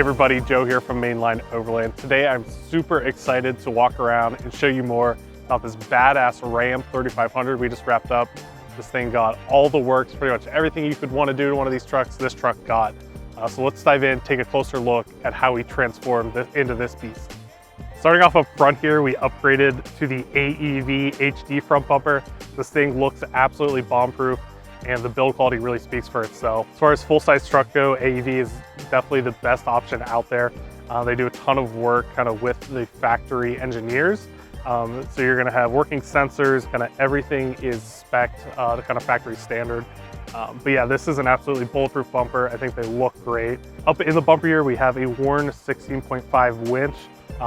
everybody, Joe here from Mainline Overland. Today I'm super excited to walk around and show you more about this badass Ram 3500 we just wrapped up. This thing got all the works, pretty much everything you could want to do to one of these trucks, this truck got. So let's dive in, take a closer look at how we transformed into this beast. Starting off up front here, we upgraded to the AEV HD front bumper. This thing looks absolutely bomb-proof, and the build quality really speaks for itself. As far as full-size truck go, AEV is definitely the best option out there. They do a ton of work kind of with the factory engineers. So you're gonna have working sensors, kind of everything is spec'd to kind of factory standard. But yeah, this is an absolutely bulletproof bumper. I think they look great. Up in the bumper here, we have a Warn 16.5 winch.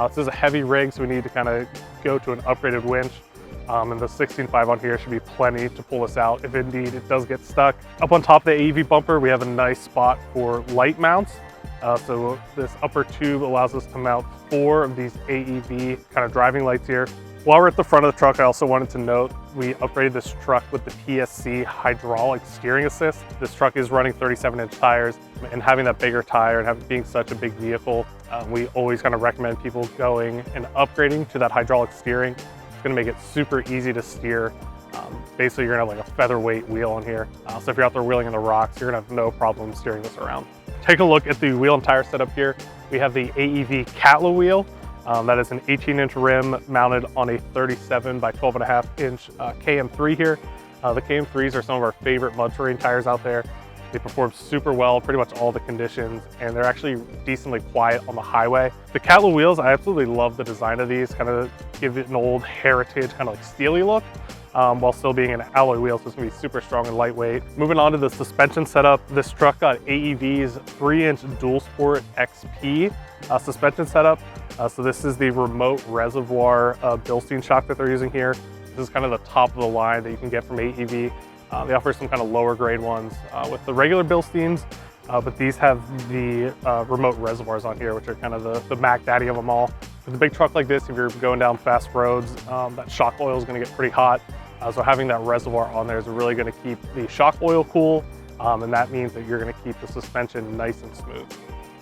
This is a heavy rig, so we need to kind of go to an upgraded winch. And the 16.5 on here should be plenty to pull this out if indeed it does get stuck. Up on top of the AEV bumper, we have a nice spot for light mounts. So this upper tube allows us to mount 4 of these AEV kind of driving lights here. While we're at the front of the truck, I also wanted to note we upgraded this truck with the PSC hydraulic steering assist. This truck is running 37-inch tires, and having that bigger tire and being such a big vehicle, we always kind of recommend people going and upgrading to that hydraulic steering. It's gonna make it super easy to steer. Basically, you're gonna have like a featherweight wheel on here. So if you're out there wheeling in the rocks, you're gonna have no problem steering this around. Take a look at the wheel and tire setup here. We have the AEV Catla wheel. That is an 18-inch rim mounted on a 37 by 12.5-inch KM3 here. The KM3s are some of our favorite mud terrain tires out there. They perform super well, pretty much all the conditions, and they're actually decently quiet on the highway. The Catla wheels, I absolutely love the design of these, kind of give it an old heritage, kind of like steely look, while still being an alloy wheel, so it's gonna be super strong and lightweight. Moving on to the suspension setup, this truck got AEV's 3-inch DualSport XP suspension setup. So this is the remote reservoir Bilstein shock that they're using here. This is kind of the top of the line that you can get from AEV. They offer some kind of lower grade ones with the regular Bilsteins, but these have the remote reservoirs on here, which are kind of the Mac Daddy of them all. With a big truck like this, if you're going down fast roads, that shock oil is going to get pretty hot. So having that reservoir on there is really going to keep the shock oil cool, and that means that you're going to keep the suspension nice and smooth.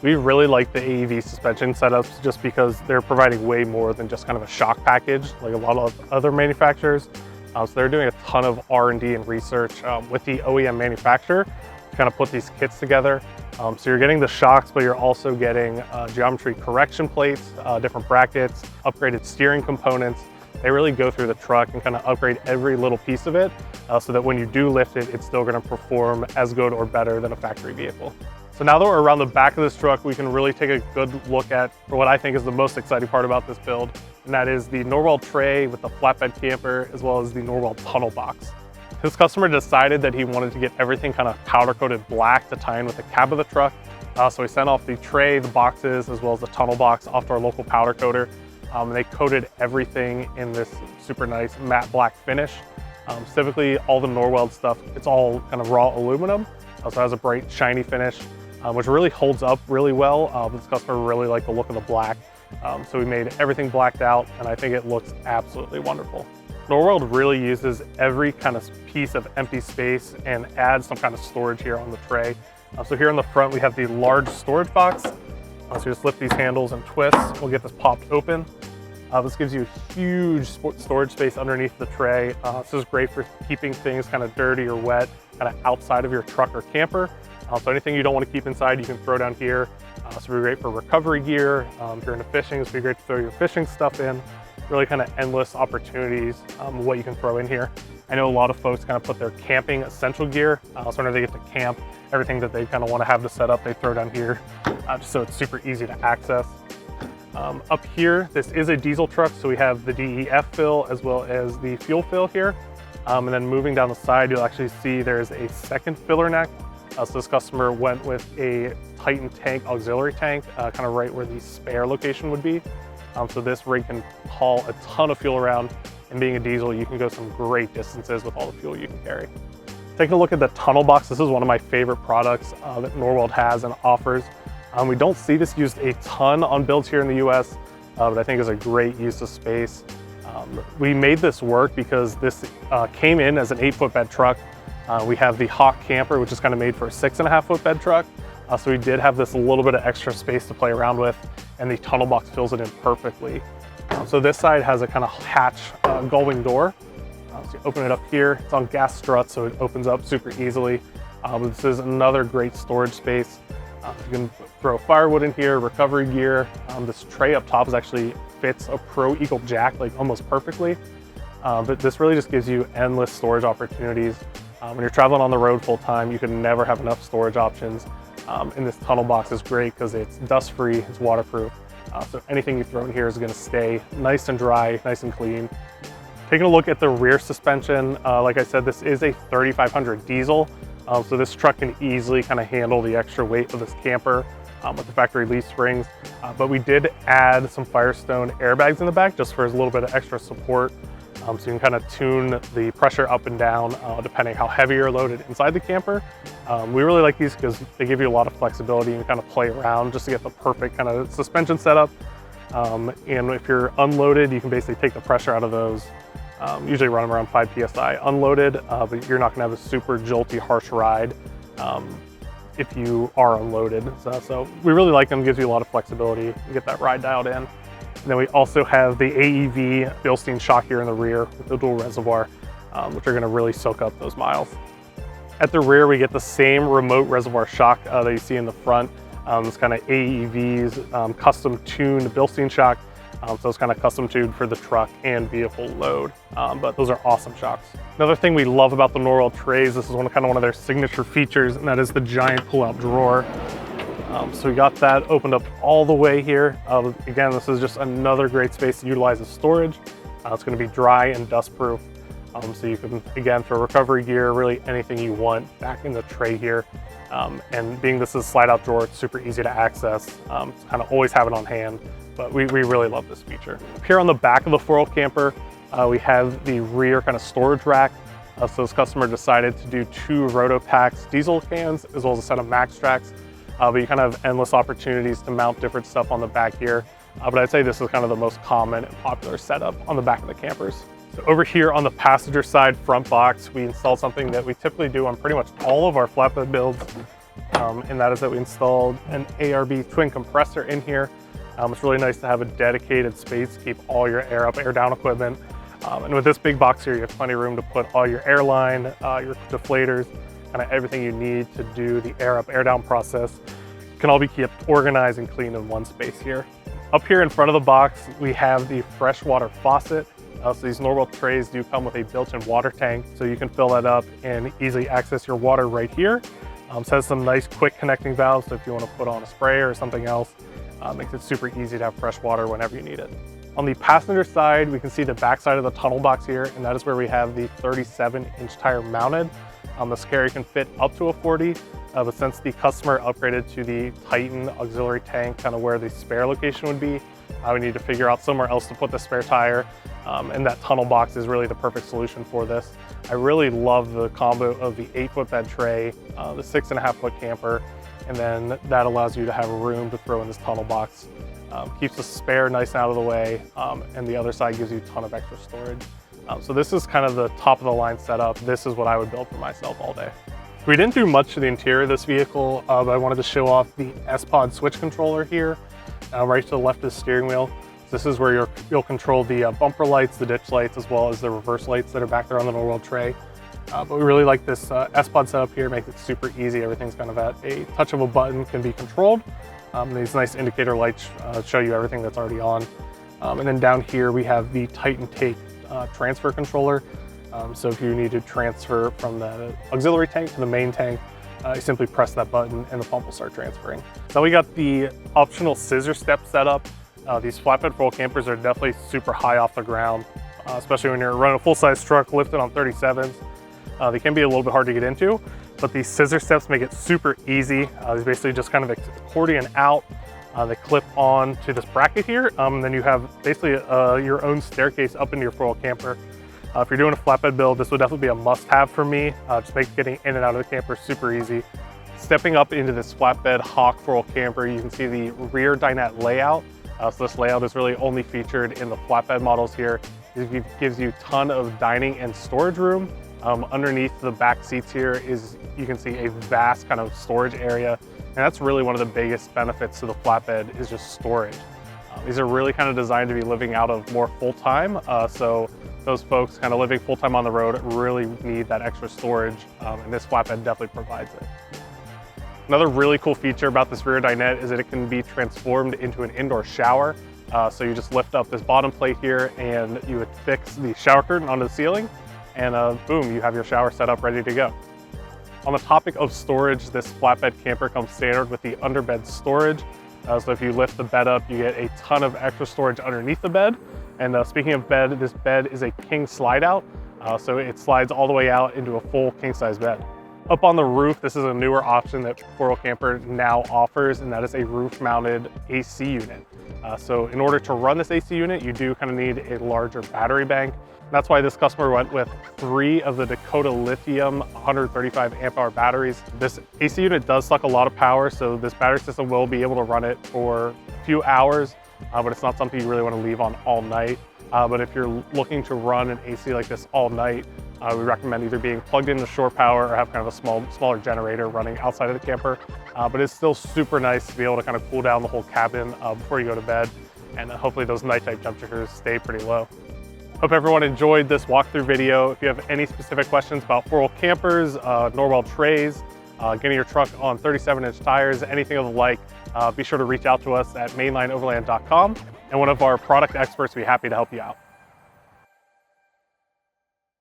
We really like the AEV suspension setups just because they're providing way more than just kind of a shock package like a lot of other manufacturers. So they're doing a ton of R&D and research with the OEM manufacturer to kind of put these kits together. So you're getting the shocks, but you're also getting geometry correction plates, different brackets, upgraded steering components. They really go through the truck and kind of upgrade every little piece of it so that when you do lift it, it's still going to perform as good or better than a factory vehicle. So now that we're around the back of this truck, we can really take a good look at what I think is the most exciting part about this build, and that is the Norweld Tray with the flatbed camper, as well as the Norweld tunnel box. This customer decided that he wanted to get everything kind of powder coated black to tie in with the cab of the truck. So he sent off the tray, the boxes, as well as the tunnel box off to our local powder coater. And they coated everything in this super nice matte black finish. Typically all the Norweld stuff, it's all kind of raw aluminum. Also has a bright shiny finish, which really holds up really well. This customer really liked the look of the black. So we made everything blacked out, and I think it looks absolutely wonderful. Norweld really uses every kind of piece of empty space and adds some kind of storage here on the tray. So here in the front, we have the large storage box. So you just lift these handles and twist, we'll get this popped open. This gives you a huge storage space underneath the tray. This is great for keeping things kind of dirty or wet, kind of outside of your truck or camper. So anything you don't want to keep inside, you can throw down here. So it'll be great for recovery gear. If you're into fishing, it's be great to throw your fishing stuff in. Really kind of endless opportunities what you can throw in here. I know a lot of folks kind of put their camping essential gear. So whenever they get to camp, everything that they kind of want to have to set up, they throw down here, just so it's super easy to access. Up here, this is a diesel truck, so we have the DEF fill as well as the fuel fill here. And then moving down the side, you'll actually see there's a second filler neck. So this customer went with a Titan tank auxiliary tank, kind of right where the spare location would be. So this rig can haul a ton of fuel around, and being a diesel, you can go some great distances with all the fuel you can carry. Taking a look at the tunnel box, this is one of my favorite products that Norweld has and offers. We don't see this used a ton on builds here in the US, but I think is a great use of space. We made this work because this came in as an 8-foot bed truck. We have the Hawk camper, which is kind of made for a 6.5-foot bed truck. So we did have this a little bit of extra space to play around with, and the tunnel box fills it in perfectly. So this side has a kind of hatch gullwing door. So you open it up here, it's on gas struts, so it opens up super easily. This is another great storage space. You can throw firewood in here, recovery gear. This tray up top actually fits a Pro Eagle jack like almost perfectly. But this really just gives you endless storage opportunities. When you're traveling on the road full time, you can never have enough storage options. And this tunnel box is great because it's dust free, it's waterproof. So anything you throw in here is gonna stay nice and dry, nice and clean. Taking a look at the rear suspension, like I said, this is a 3500 diesel. So this truck can easily kind of handle the extra weight of this camper with the factory leaf springs. But we did add some Firestone airbags in the back just for a little bit of extra support. So you can kind of tune the pressure up and down depending how heavy you're loaded inside the camper. We really like these because they give you a lot of flexibility and kind of play around just to get the perfect kind of suspension setup. And if you're unloaded, you can basically take the pressure out of those. Usually run them around 5 PSI unloaded, but you're not gonna have a super jolty, harsh ride if you are unloaded. So we really like them, gives you a lot of flexibility. You get that ride dialed in. And then we also have the AEV Bilstein shock here in the rear with the dual reservoir, which are gonna really soak up those miles. At the rear, we get the same remote reservoir shock that you see in the front. This kind of AEV's custom tuned Bilstein shock. So it's kind of custom tuned for the truck and vehicle load, but those are awesome shocks. Another thing we love about the Norweld trays, this is kind of one of their signature features, and that is the giant pull-out drawer. So we got that opened up all the way here. Again, this is just another great space to utilize as storage. It's going to be dry and dust proof. So you can, again, throw recovery gear, really anything you want back in the tray here. And being this is a slide out drawer, it's super easy to access. Kind of always have it on hand, but we really love this feature. Up here on the back of the 4-wheel camper, we have the rear kind of storage rack. So this customer decided to do 2 Rotopax diesel cans as well as a set of Max Tracks. But you kind of have endless opportunities to mount different stuff on the back here. But I'd say this is kind of the most common and popular setup on the back of the campers. So over here on the passenger side front box, we installed something that we typically do on pretty much all of our flatbed builds. And that is that we installed an ARB twin compressor in here. It's really nice to have a dedicated space to keep all your air up, air down equipment. And with this big box here, you have plenty of room to put all your airline, your deflators, kind of everything you need to do the air up, air down process. It can all be kept organized and clean in one space here. Up here in front of the box, we have the freshwater faucet. So these Norweld trays do come with a built-in water tank, so you can fill that up and easily access your water right here. So it has some nice quick connecting valves, so if you want to put on a sprayer or something else, makes it super easy to have fresh water whenever you need it. On the passenger side, we can see the back side of the tunnel box here, and that is where we have the 37-inch tire mounted. This carrier can fit up to a 40, but since the customer upgraded to the Titan auxiliary tank, kind of where the spare location would be, we need to figure out somewhere else to put the spare tire, and that tunnel box is really the perfect solution for this. I really love the combo of the 8-foot bed tray, the 6.5-foot camper, and then that allows you to have room to throw in this tunnel box. Keeps the spare nice and out of the way, and the other side gives you a ton of extra storage. So this is kind of the top of the line setup. This is what I would build for myself all day. We didn't do much to the interior of this vehicle, but I wanted to show off the S-Pod switch controller here, right to the left of the steering wheel. So this is where you'll control the bumper lights, the ditch lights, as well as the reverse lights that are back there on the Norweld tray. But we really like this S-Pod setup here, makes it super easy. Everything's kind of at a touch of a button can be controlled. These nice indicator lights show you everything that's already on. And then down here we have the Titan Take transfer controller. So if you need to transfer from the auxiliary tank to the main tank, you simply press that button and the pump will start transferring. So we got the optional scissor step setup. These flatbed 4-wheel campers are definitely super high off the ground, especially when you're running a full-size truck lifted on 37s. They can be a little bit hard to get into, but these scissor steps make it super easy. These basically just kind of accordion out. They clip on to this bracket here, and then you have basically your own staircase up into your 4-wheel camper. If you're doing a flatbed build, this would definitely be a must-have for me. Just makes getting in and out of the camper super easy. Stepping up into this flatbed Hawk 4-wheel camper, you can see the rear dinette layout. So this layout is really only featured in the flatbed models here. It gives you a ton of dining and storage room. Underneath the back seats here you can see a vast kind of storage area. And that's really one of the biggest benefits to the flatbed is just storage. These are really kind of designed to be living out of more full-time. So those folks kind of living full-time on the road really need that extra storage, and this flatbed definitely provides it. Another really cool feature about this rear dinette is that it can be transformed into an indoor shower. So you just lift up this bottom plate here and you would fix the shower curtain onto the ceiling, and boom, you have your shower set up ready to go. On the topic of storage, this flatbed camper comes standard with the underbed storage. So if you lift the bed up, you get a ton of extra storage underneath the bed. And speaking of bed, this bed is a king slide out. So it slides all the way out into a full king size bed. Up on the roof, this is a newer option that 4Wheel Camper now offers, and that is a roof mounted AC unit. So in order to run this AC unit, you do kind of need a larger battery bank. That's why this customer went with 3 of the Dakota Lithium 135 amp hour batteries. This AC unit does suck a lot of power, so this battery system will be able to run it for a few hours, but it's not something you really want to leave on all night. But if you're looking to run an AC like this all night, we recommend either being plugged into shore power or have kind of a smaller generator running outside of the camper. But it's still super nice to be able to kind of cool down the whole cabin before you go to bed, and hopefully those nighttime temperatures stay pretty low. Hope everyone enjoyed this walkthrough video. If you have any specific questions about 4-wheel campers, Norweld trays, getting your truck on 37-inch tires, anything of the like, be sure to reach out to us at mainlineoverland.com, and one of our product experts will be happy to help you out.